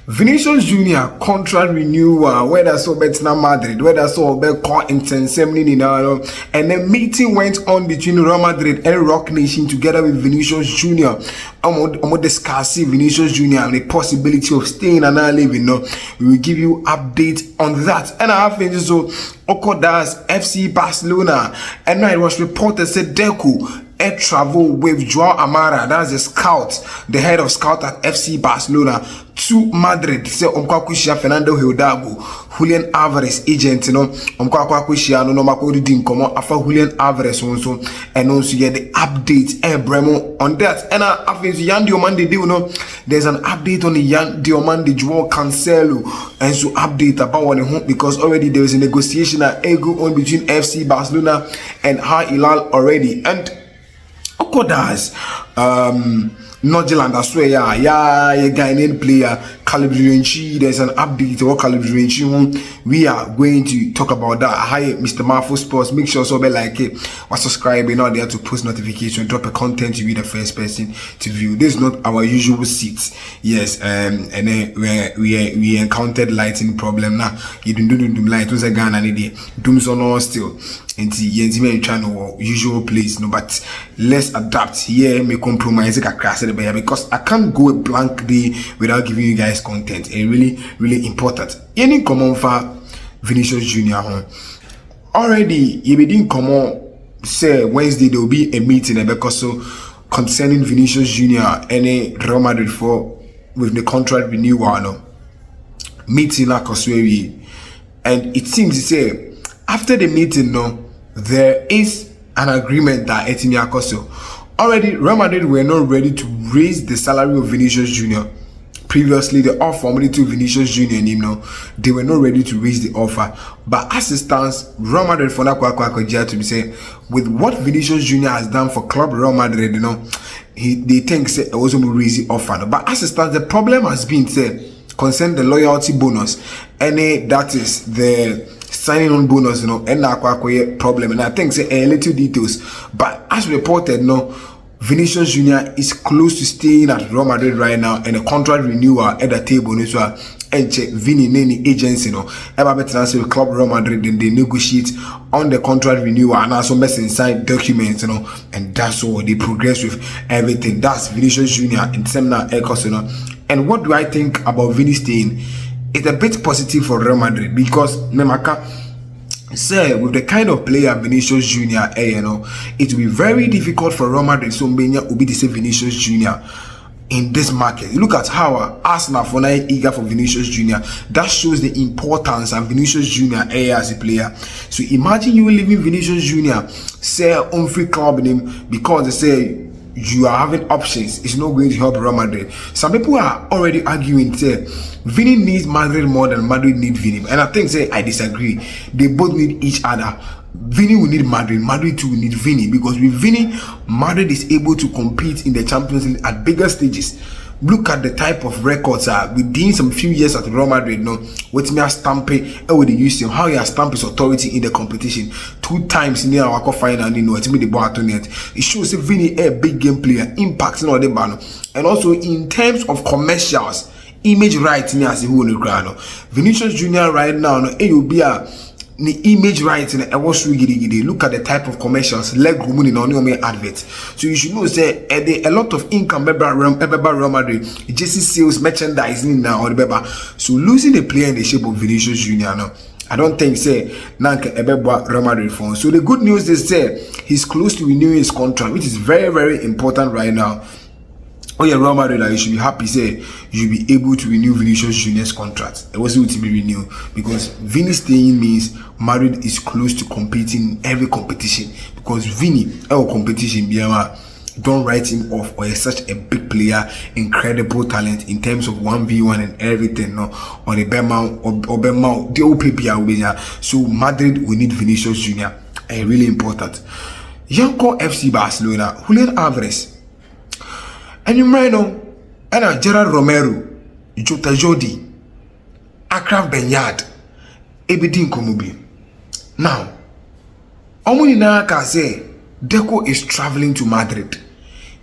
Vinicius Junior contract renewal, whether so Betina Madrid, whether so Becco intensely now, and the meeting went on between Real Madrid and Rock Nation together with Vinicius Junior. I'm discussing Vinicius Junior and the possibility of staying and not leaving. No, we will give you update on that. And I have been so Okodas FC Barcelona, and now it was reported said Deco travel with João Amara, that's the scout, the head of scout at FC Barcelona, to Madrid. Say Omkwakushia Fernando Hildago, Julián Álvarez agent, you know, Omkwakushia no makodi din komo afa Julián Álvarez also, and also get the update and Bremo on that. And I think Yan Diomande do know there's an update on the Yan Diomande João Cancelo, and so update about what home because already there is a negotiation that go on between FC Barcelona and Al Hilal already. And Okodas, Nordjylland, I swear, yeah, Ghanaian player, Calibri. There's an update about Calibri. We are going to talk about that. Hi, Mr. Marfo Sports. Make sure so be like it or subscribe and out there to post notification, drop a content to be the first person to view. This is not our usual seats. Yes, and then we encountered lighting problem now. You don't do light was a gun and it dooms on all still. And the channel usual place, no, but let's adapt here. May compromise because I can't go a blank day without giving you guys content. And really important. Any common for Vinicius Junior already. You didn't come on. Say Wednesday there will be a meeting because so concerning Vinicius Junior and Real Madrid for with the contract renewal. No meeting like and it seems to say after the meeting, no. There is an agreement that Etinia Koso already Real Madrid were not ready to raise the salary of Vinicius Junior. Previously, the offer formally to Vinicius Junior and him they were not ready to raise the offer. But as it stands, Real Madrid for that to be say with what Vinicius Junior has done for Club Real Madrid, they think say it was going to raise the offer. But as it stands, the problem has been say concern the loyalty bonus, and that is the signing on bonus, and now problem. And I think say a little details, but as reported, Vinicius Junior is close to staying at Real Madrid right now, and a contract renewal at the table. So and check Vini Neni agency, ever transfer with Club Real Madrid, then they negotiate on the contract renewal and also mess inside documents, and that's all they progress with everything. That's Vinicius Junior in seminar Ecos, And what do I think about Vini staying? It's a bit positive for Real Madrid because Nemaka say with the kind of player Vinicius Junior, it will be very difficult for Real Madrid. So Mbenya will be the same Vinicius Junior in this market. Look at how Arsenal for now eager for Vinicius Junior. That shows the importance of Vinicius Junior as a player. So imagine you leaving Vinicius Junior, say on free club name because they say you are having options. It's not going to help Real Madrid. Some people are already arguing say Vini needs Madrid more than Madrid need Vini, and I think say I disagree. They both need each other. Vini will need Madrid, Madrid too will need Vini, because with Vini, Madrid is able to compete in the Champions League at bigger stages. Look at the type of records within some few years at Real Madrid. What me stamp with the use how he has stamped his authority in the competition 2 times in our final. It's me the ball net. It shows that Vini a big game player, impacts all the banner, and also in terms of commercials, image right near as a whole ground. Vinicius Junior right now, it will be the image right in a wash. Look at the type of commercials, leg room in on adverts. So you should know say a lot of income Real Madrid, just sales, merchandising now or the so losing a player in the shape of Vinicius Junior now, I don't think say Nanka Ebeba Real Madrid phone. So the good news is say he's close to renewing his contract, which is very important right now. Oh yeah, Real Madrid, you should be happy say you'll be able to renew Vinicius Junior's contract. It wasn't to be renewed because Vini staying means Madrid is close to competing in every competition, because Vini our competition don't write him off, or he's such a big player, incredible talent in terms of 1v1 and everything, on the Bema the OPP. So Madrid will need Vinicius Junior, really important. Yanko FC Barcelona, Julián Álvarez. And you might know, and Gerard Romero, Jota Jodi, Akraf Benyard, Ebedin Komubi. Now, Omunina can say Deco is traveling to Madrid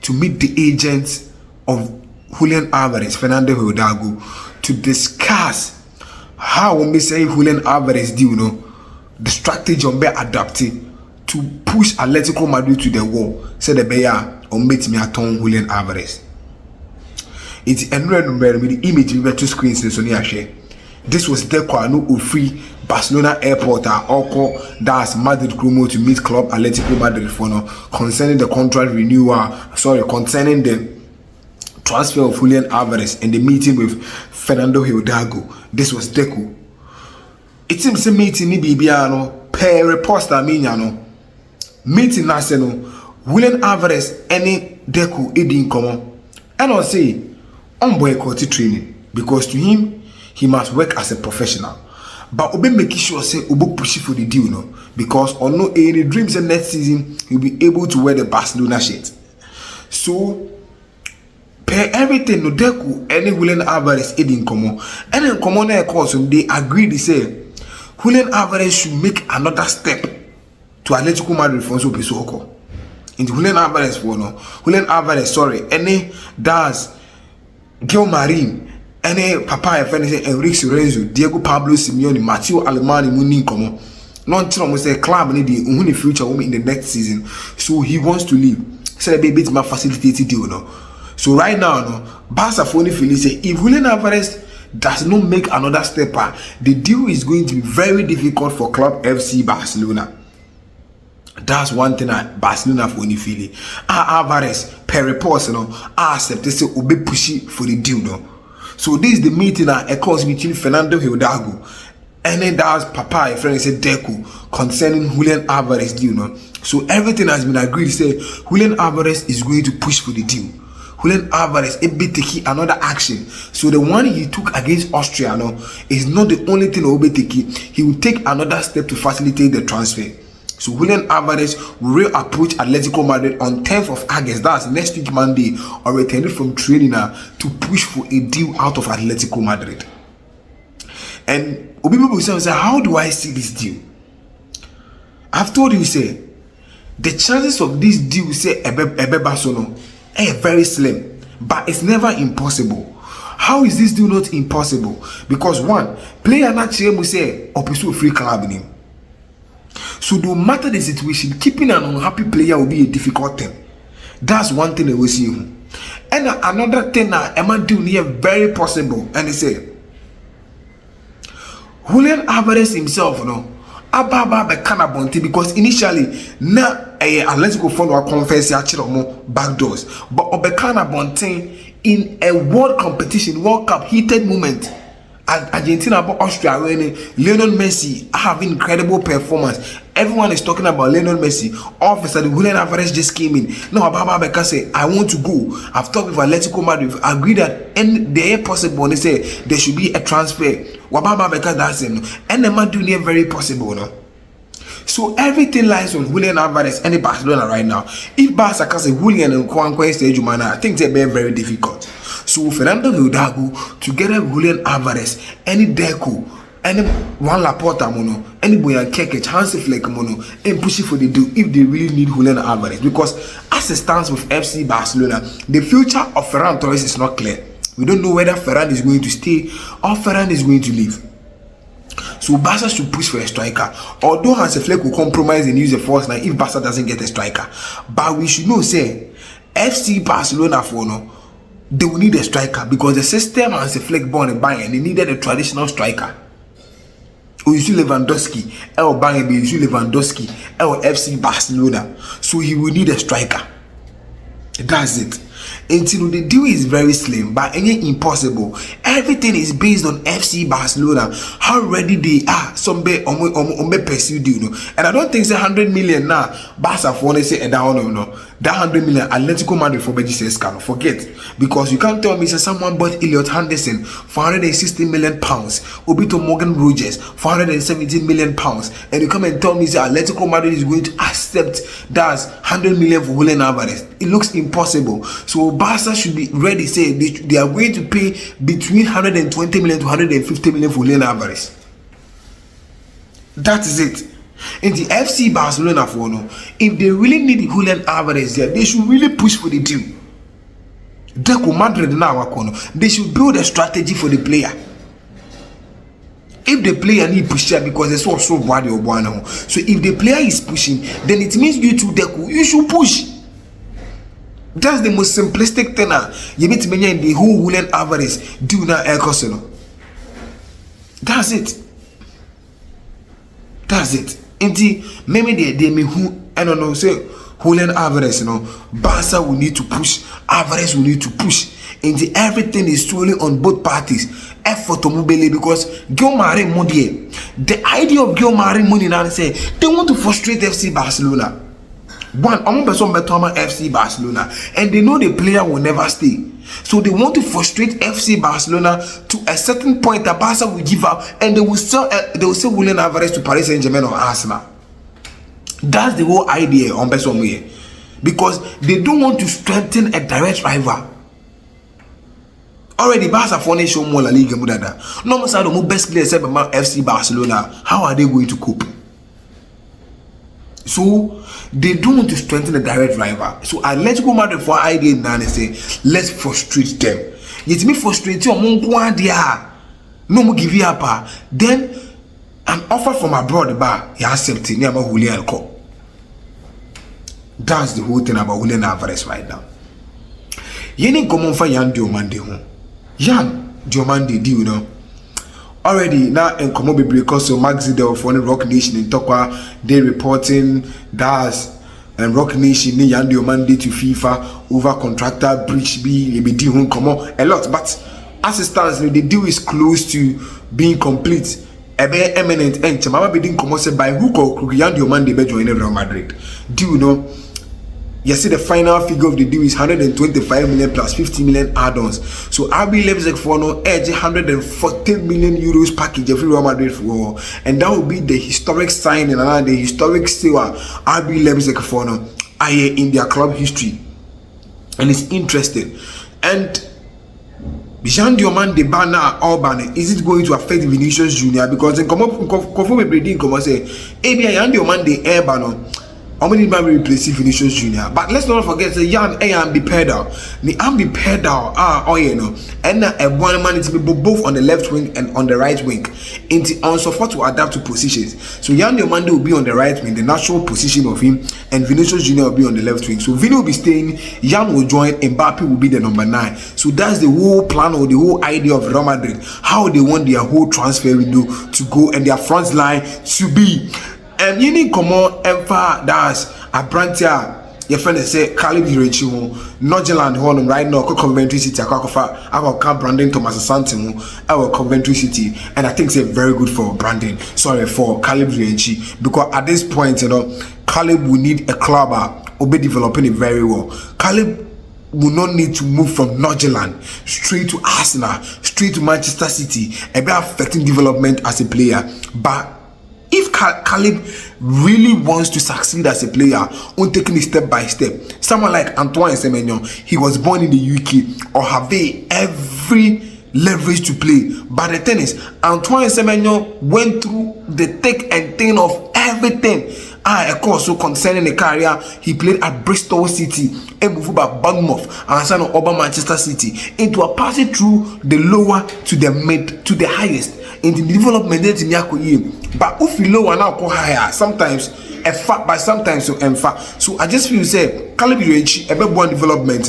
to meet the agents of Julián Álvarez, Fernando Hildago, to discuss how we say Julián Álvarez do, the strategy on be adapted to push Atletico Madrid to the wall. Say the bear on meet me at Julián Álvarez. It's enrolled with the image we to screens so near share. This was Deco no free Barcelona airport or that's Madrid Grumo to meet club Atletico Madrid for concerning the contract renewal. Concerning the transfer of Julián Álvarez and the meeting with Fernando Hidalgo. This was Deco. It seems a meeting ni bibiano per repost aminano meeting naseno Julián Álvarez any Deco edin common and I'll say on boycott training because to him he must work as a professional. But Obe make sure say Obo push for the deal because on no any dreams and next season he'll be able to wear the Barcelona shirt. So per everything no Deco any Julián Álvarez edin common and in common course they agree they say Julián Álvarez should make another step to Atletico Madrid for so Pesoko. Into Julián Álvarez for Julián Álvarez any does Gil Marin any papa friend say Enrique Lorenzo, Diego Pablo Simeone, Matteo Alemani Muni komo. Non tell me say club need the future in the next season. So he wants to leave. Say a bit more facilitated deal So right now Barca phone feel say if Julián Álvarez does not make another step, the deal is going to be very difficult for club FC Barcelona. That's one thing that Barcelona for feel. Álvarez per reports accept say obe pushy for the deal So this is the meeting that occurs between Fernando Hidalgo and then that's Papa, a friend said Deco concerning Julián Álvarez deal So everything has been agreed. Say Julián Álvarez is going to push for the deal. Julián Álvarez a bit taking another action. So the one he took against Austria is not the only thing he'll be taking. He will take another step to facilitate the transfer. So Julián Álvarez will approach Atletico Madrid on 10th of August, that's next week Monday, or returning from training to push for a deal out of Atletico Madrid. And people will say, how do I see this deal? I've told you, say, the chances of this deal, say, Basono, are very slim, but it's never impossible. How is this deal not impossible? Because one, player not will say, Opisu free club in him. So no matter the situation, keeping an unhappy player will be a difficult thing. That's one thing I will see. And another thing that Emma do near very possible. And they say Julián Álvarez himself, Ababa be Canabonte because initially na Atletico fund wa confess ya chiro back doors. But Obekana Bonte in a world competition, World Cup heated moment. Argentina about Austria winning, Lionel Messi having incredible performance. Everyone is talking about Lionel Messi. All of a sudden, Julián Álvarez just came in. No, Ababa Beka say, I want to go. I've talked with Atletico Madrid. Agreed that and they possible. They say there should be a transfer. Wababa Beka that's him. And the man doing it very possible. So everything lies on Julián Álvarez and Barcelona right now. If Barca can say Julián and Juan stage, I think they're very difficult. So Fernando Hidalgo together with Julián Álvarez, any Deco, any Juan Laporta mono, any Boyan Kekech, Hansi Flick mono, and pushing for the deal if they really need Julián Álvarez. Because as it stands with FC Barcelona, the future of Ferran Torres is not clear. We don't know whether Ferran is going to stay or Ferran is going to leave. So Barca should push for a striker. Although Hansi Flick will compromise and use a false nine if Barca doesn't get a striker. But we should know, say, FC Barcelona for they will need a striker because the system has a flick born in Bayern. They needed a traditional striker. Or you see Lewandowski, or Bayern, you see Lewandowski, or FC Barcelona. So he will need a striker. That's it. Until the deal is very slim, but any impossible. Everything is based on FC Barcelona. How ready they are. Some be pursue deal, and I don't think it's 100 million now. Barca for say a down that 100 million Atletico Madrid for Betis can forget because you can't tell me say someone bought Elliot Henderson for 160 million pounds, Obito Morgan Rogers for 117 million pounds, and you come and tell me say Atletico Madrid is going to accept that's 100 million for Julián Álvarez. It looks impossible. So Barca should be ready. Say they are going to pay between 120 million to 150 million for Julián Álvarez. That is it. In the FC Barcelona for if they really need Julián Álvarez there, they should really push for the deal. Deco Madrid now they should build a strategy for the player. If the player need push because it's also body or one. So if the player is pushing, then it means you too, Deco, you should push. That's the most simplistic thing. You need to mention the whole Julián Álvarez do now air Cosino. That's it. That's it. Indeed, maybe they may who I don't know say Julián Álvarez, Barca will need to push, Álvarez will need to push. Indeed, everything is solely on both parties. Effort to move because Diomande money. The idea of Diomande money now say they want to frustrate FC Barcelona. One, I'm person better FC Barcelona, and they know the player will never stay. So they want to frustrate FC Barcelona to a certain point that Barca will give up, and they will sell Julián Álvarez to Paris Saint-Germain or Arsenal. That's the whole idea on person here, because they don't want to strengthen a direct rival. Already Barca for show more La Liga mudada. No more side of best players except FC Barcelona. How are they going to cope? So they don't want to strengthen a direct rival. So Atletico Madrid for idea now and say let's frustrate them. Yet me frustrate you no more give you up. Then an offer from abroad you accept it. Julián. That's the whole thing about Julián Álvarez right now. You need come on for Diomande. Diomande do already now in Komobi because of Maxi Del for the Rock Nation in Tokwa, they reporting that's and Rock Nation ni Diomande to FIFA over contractor breach be do come on a lot, but as it stands the deal is close to being complete. A very eminent and Chamama be didn't come by who called Diomande be joining Real Madrid. Do you know? You see the final figure of the deal is 125 million plus 50 million add-ons. So RB Leipzig for no edge 140 million euros package every Real Madrid for, and that will be the historic signing and the historic sale RB Leipzig for no in their club history, and it's interesting. And Jean Diomande banner Urban, is it going to affect Vinicius Junior? Because in come say Jean Diomande Urban. How many man will replace Vinicius Junior? But let's not forget the young A&B pedal. The A&B pedal and a one man to be both on the left wing and on the right wing. Into on support to adapt to positions. So Diomande will be on the right wing, the natural position of him, and Vinicius Junior will be on the left wing. So Vini will be staying, Jan will join, Mbappe will be the number 9. So that's the whole plan or the whole idea of Real Madrid. How they want their whole transfer window to go and their front line to be. And you need come on emfa that's a branch your friend say Caleb Julián Nordjylland home right now Coventry City I will come Brandon Thomas Asante I will Coventry City, and I think it's very good for Brandon for Caleb Julián, because at this point Caleb will need a club will be developing it very well. Caleb will not need to move from Nordjylland straight to Arsenal, straight to Manchester City and be affecting development as a player. But if Caleb really wants to succeed as a player on taking it step by step, someone like Antoine Semenyo, he was born in the UK or have they every leverage to play. But the thing is, Antoine Semenyo went through the thick and thin of everything. Of course, so concerning the career, he played at Bristol City, and moved by Bournemouth, and signed over Manchester City. Into a passing through the lower to the mid to the highest in the development. But if you lower now go higher, sometimes a fat, but sometimes so fat. So I just feel say Caleb Julián a bit one development,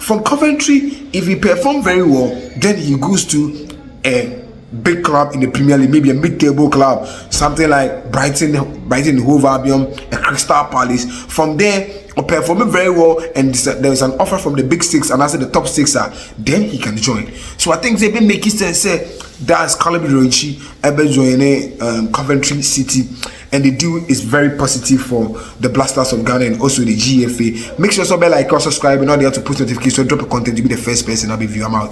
from Coventry. If he perform very well, then he goes to a big club in the Premier League, maybe a mid-table club, something like Brighton Hove Albion, a Crystal Palace. From there, performing very well, and there is an offer from the big 6, and as the top 6 then he can join. So I think they've been making sense. Say that's Caleb Julián able joining Coventry City, and the deal is very positive for the Blasters of Ghana and also the GFA. Make sure to like or subscribe in order to post notifications, so drop a content to be the first person I'll be viewing out.